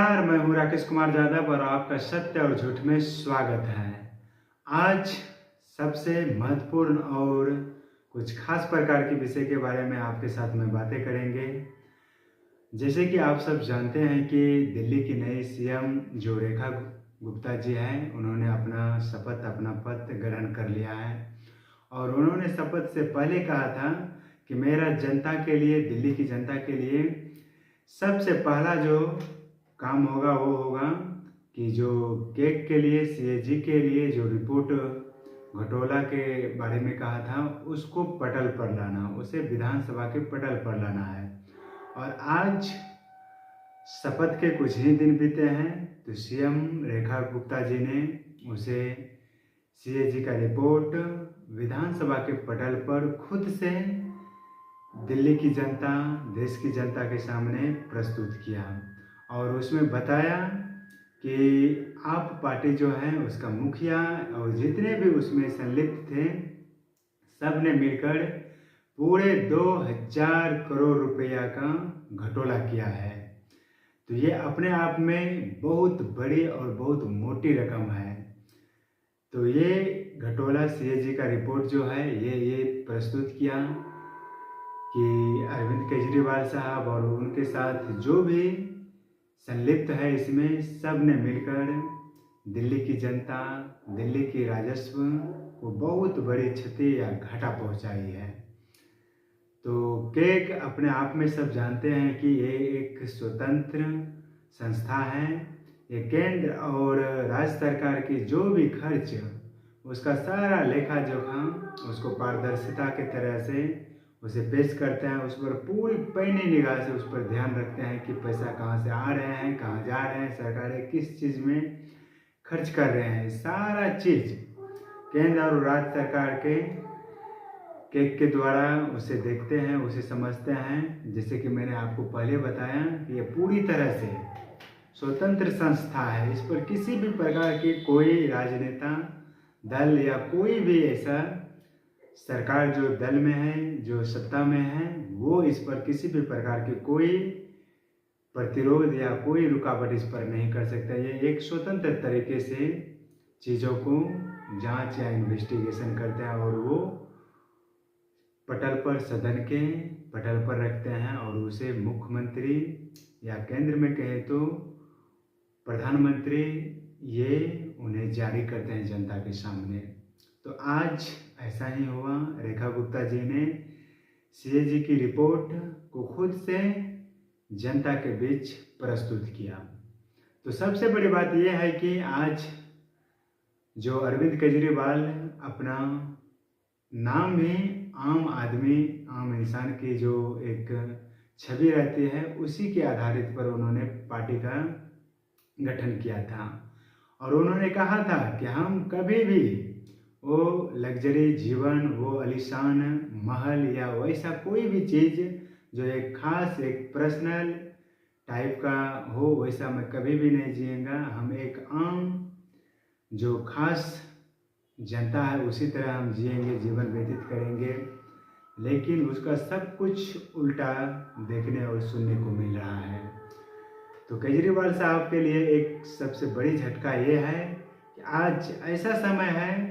नमस्कार, मैं हूँ राकेश कुमार यादव और आपका सत्य और झूठ में स्वागत है। आज सबसे महत्वपूर्ण और कुछ खास प्रकार के विषय के बारे में आपके साथ में बातें करेंगे। जैसे कि आप सब जानते हैं कि दिल्ली की नई सीएम जो रेखा गुप्ता जी हैं, उन्होंने अपना पद ग्रहण कर लिया है और उन्होंने शपथ से पहले कहा था कि मेरा जनता के लिए, दिल्ली की जनता के लिए सबसे पहला जो काम होगा वो होगा कि जो केक के लिए, सीएजी के लिए जो रिपोर्ट घटोला के बारे में कहा था उसको पटल पर लाना, उसे विधानसभा के पटल पर लाना है। और आज शपथ के कुछ ही दिन बीते हैं तो सीएम रेखा गुप्ता जी ने उसे सीएजी का रिपोर्ट विधानसभा के पटल पर खुद से दिल्ली की जनता, देश की जनता के सामने प्रस्तुत किया और उसमें बताया कि आप पार्टी जो है उसका मुखिया और जितने भी उसमें संलिप्त थे सब ने मिलकर पूरे 2000 करोड़ रुपया का घटोला किया है। तो ये अपने आप में बहुत बड़ी और बहुत मोटी रकम है। तो ये घटोला सीएजी का रिपोर्ट जो है ये प्रस्तुत किया कि अरविंद केजरीवाल साहब और उनके साथ जो भी संलिप्त है इसमें सब ने मिलकर दिल्ली की जनता, दिल्ली की राजस्व को बहुत बड़ी क्षति या घाटा पहुंचाई है। तो केक अपने आप में सब जानते हैं कि ये एक स्वतंत्र संस्था है। ये केंद्र और राज्य सरकार की जो भी खर्च, उसका सारा लेखा जोखा उसको पारदर्शिता के तरह से उसे पेश करते हैं। उस पर पूरी पैनी निगाह से उस पर ध्यान रखते हैं कि पैसा कहाँ से आ रहे हैं, कहाँ जा रहे हैं, सरकारें किस चीज़ में खर्च कर रहे हैं। सारा चीज़ केंद्र और राज्य सरकार के केक के द्वारा उसे देखते हैं, उसे समझते हैं। जैसे कि मैंने आपको पहले बताया कि ये पूरी तरह से स्वतंत्र संस्था है। इस पर किसी भी प्रकार की कोई राजनेता दल या कोई भी ऐसा सरकार जो दल में है, जो सत्ता में है, वो इस पर किसी भी प्रकार की कोई प्रतिरोध या कोई रुकावट इस पर नहीं कर सकता। ये एक स्वतंत्र तरीके से चीज़ों को जांच या इन्वेस्टिगेशन करते हैं और वो पटल पर, सदन के पटल पर रखते हैं और उसे मुख्यमंत्री या केंद्र में कहे तो प्रधानमंत्री ये उन्हें जारी करते हैं जनता के सामने। तो आज ऐसा ही हुआ। रेखा गुप्ता जी ने सीएजी की रिपोर्ट को खुद से जनता के बीच प्रस्तुत किया। तो सबसे बड़ी बात यह है कि आज जो अरविंद केजरीवाल अपना नाम ही आम आदमी, आम इंसान की जो एक छवि रहती है, उसी के आधारित पर उन्होंने पार्टी का गठन किया था और उन्होंने कहा था कि हम कभी भी वो लग्जरी जीवन, वो आलीशान महल या वैसा कोई भी चीज़ जो एक खास, एक पर्सनल टाइप का हो, वैसा मैं कभी भी नहीं जिएगा। हम एक आम जो खास जनता है उसी तरह हम जिएंगे, जीवन व्यतीत करेंगे। लेकिन उसका सब कुछ उल्टा देखने और सुनने को मिल रहा है। तो केजरीवाल साहब के लिए एक सबसे बड़ी झटका ये है कि आज ऐसा समय है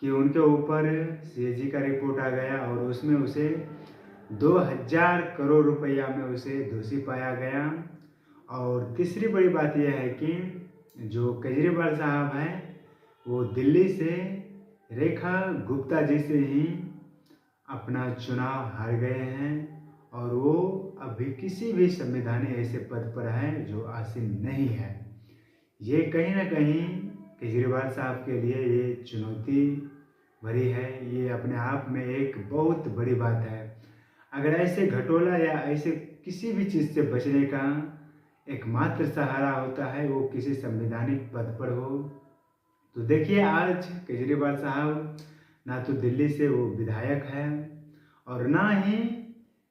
कि उनके ऊपर सीएजी का रिपोर्ट आ गया और उसमें उसे 2000 करोड़ रुपया में उसे दोषी पाया गया। और तीसरी बड़ी बात यह है कि जो केजरीवाल साहब हैं वो दिल्ली से रेखा गुप्ता जी से ही अपना चुनाव हार गए हैं और वो अभी किसी भी संवैधानिक ऐसे पद पर है जो आसीन नहीं है। ये कहीं ना कहीं केजरीवाल साहब के लिए ये चुनौती भरी है। ये अपने आप में एक बहुत बड़ी बात है। अगर ऐसे घटोला या ऐसे किसी भी चीज़ से बचने का एकमात्र सहारा होता है वो किसी संवैधानिक पद पर हो, तो देखिए आज केजरीवाल साहब ना तो दिल्ली से वो विधायक है और ना ही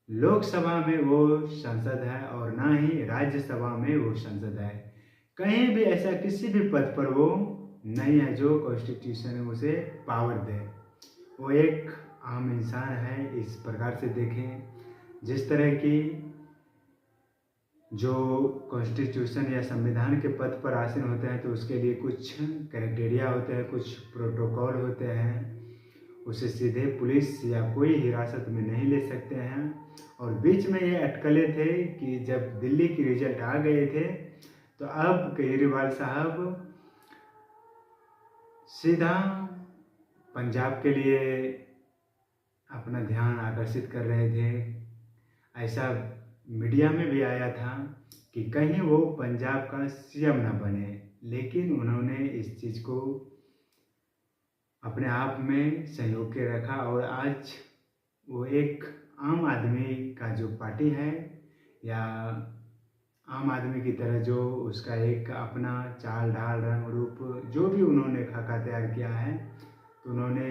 लोकसभा में वो सांसद है और ना ही राज्यसभा में वो सांसद है। कहीं भी ऐसा किसी भी पद पर वो नहीं है जो कॉन्स्टिट्यूशन उसे पावर दे। वो एक आम इंसान है। इस प्रकार से देखें, जिस तरह की जो कॉन्स्टिट्यूशन या संविधान के पद पर आसीन होते हैं तो उसके लिए कुछ क्राइटेरिया होते हैं, कुछ प्रोटोकॉल होते हैं। उसे सीधे पुलिस या कोई हिरासत में नहीं ले सकते हैं। और बीच में ये अटकलें थे कि जब दिल्ली की रिजल्ट आ गए थे तो अब केजरीवाल साहब सीधा पंजाब के लिए अपना ध्यान आकर्षित कर रहे थे। ऐसा मीडिया में भी आया था कि कहीं वो पंजाब का सीएम ना बने, लेकिन उन्होंने इस चीज़ को अपने आप में संयोग के रखा और आज वो एक आम आदमी का जो पार्टी है या आम आदमी की तरह जो उसका एक अपना चाल ढाल रंग रूप जो भी उन्होंने खाका तैयार किया है, तो उन्होंने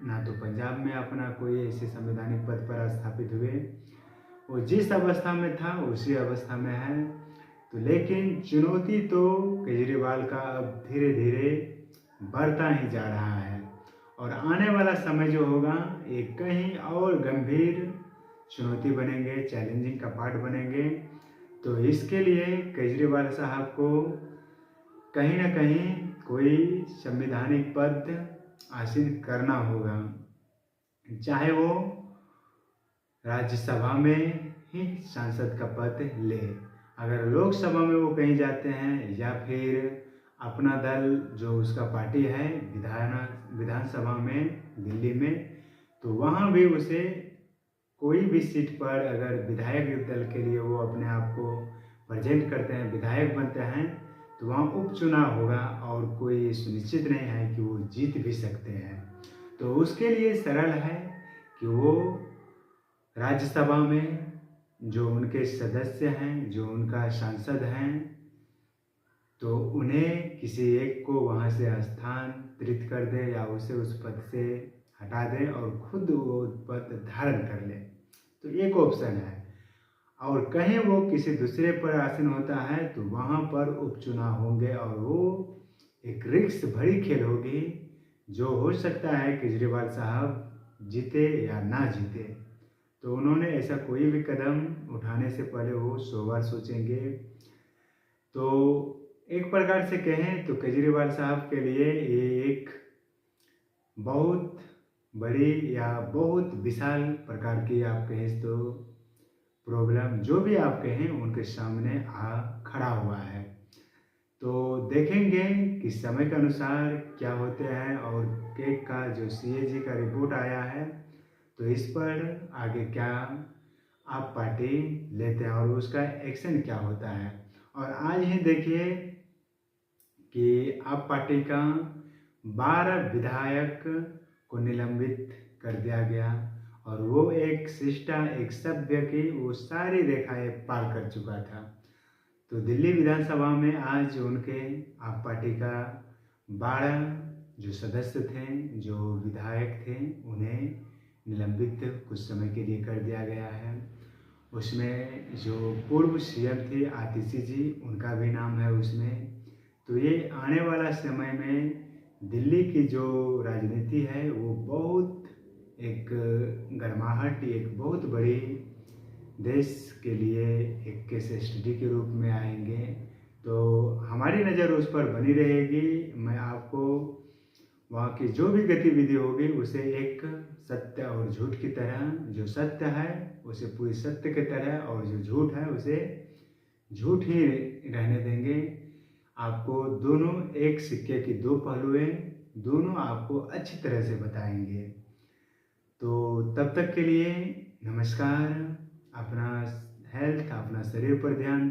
ना तो पंजाब में अपना कोई ऐसे संवैधानिक पद पर स्थापित हुए, वो जिस अवस्था में था उसी अवस्था में है। तो लेकिन चुनौती तो केजरीवाल का अब धीरे धीरे बढ़ता ही जा रहा है और आने वाला समय जो होगा एक कहीं और गंभीर चुनौती बनेंगे, चैलेंजिंग का पार्ट बनेंगे। तो इसके लिए केजरीवाल साहब को कहीं ना कहीं कोई संवैधानिक पद हासिल करना होगा, चाहे वो राज्यसभा में ही सांसद का पद ले, अगर लोकसभा में वो कहीं जाते हैं या फिर अपना दल जो उसका पार्टी है विधानसभा में दिल्ली में, तो वहाँ भी उसे कोई भी सीट पर अगर विधायक दल के लिए वो अपने आप को प्रेजेंट करते हैं, विधायक बनते हैं, तो वहाँ उपचुनाव होगा और कोई सुनिश्चित नहीं है कि वो जीत भी सकते हैं। तो उसके लिए सरल है कि वो राज्यसभा में जो उनके सदस्य हैं, जो उनका सांसद हैं, तो उन्हें किसी एक को वहाँ से स्थानांतरित कर दे या उसे उस पद से हटा दे और खुद वो पद धारण कर ले, तो एक ऑप्शन है। और कहीं वो किसी दूसरे पर आसीन होता है तो वहाँ पर उपचुनाव होंगे और वो एक रिस्क भरी खेल होगी, जो हो सकता है केजरीवाल साहब जीते या ना जीते। तो उन्होंने ऐसा कोई भी कदम उठाने से पहले वो 100 बार सोचेंगे। तो एक प्रकार से कहें तो केजरीवाल साहब के लिए ये एक बहुत बड़ी या बहुत विशाल प्रकार की आप कहें तो प्रॉब्लम जो भी आप कहें उनके सामने आ खड़ा हुआ है। तो देखेंगे कि समय के अनुसार क्या होते हैं और केक का जो CAG का रिपोर्ट आया है तो इस पर आगे क्या आप पार्टी लेते हैं और उसका एक्शन क्या होता है। और आज ही देखिए कि आप पार्टी का 12 विधायक को निलंबित कर दिया गया और वो एक शिष्टा एक सभ्य की वो सारी रेखाएं पार कर चुका था। तो दिल्ली विधानसभा में आज उनके आप पार्टी का 12 जो सदस्य थे, जो विधायक थे, उन्हें निलंबित कुछ समय के लिए कर दिया गया है। उसमें जो पूर्व CM थे आतिशी जी, उनका भी नाम है उसमें। तो ये आने वाला समय में दिल्ली की जो राजनीति है वो बहुत एक गर्माहट, एक बहुत बड़ी देश के लिए एक केस स्टडी के रूप में आएंगे। तो हमारी नज़र उस पर बनी रहेगी। मैं आपको वहाँ की जो भी गतिविधि होगी उसे एक सत्य और झूठ की तरह, जो सत्य है उसे पूरी सत्य की तरह और जो झूठ है उसे झूठ ही रहने देंगे। आपको दोनों एक सिक्के की दो पहलू हैं, दोनों आपको अच्छी तरह से बताएंगे। तो तब तक के लिए नमस्कार। अपना हेल्थ, अपना शरीर पर ध्यान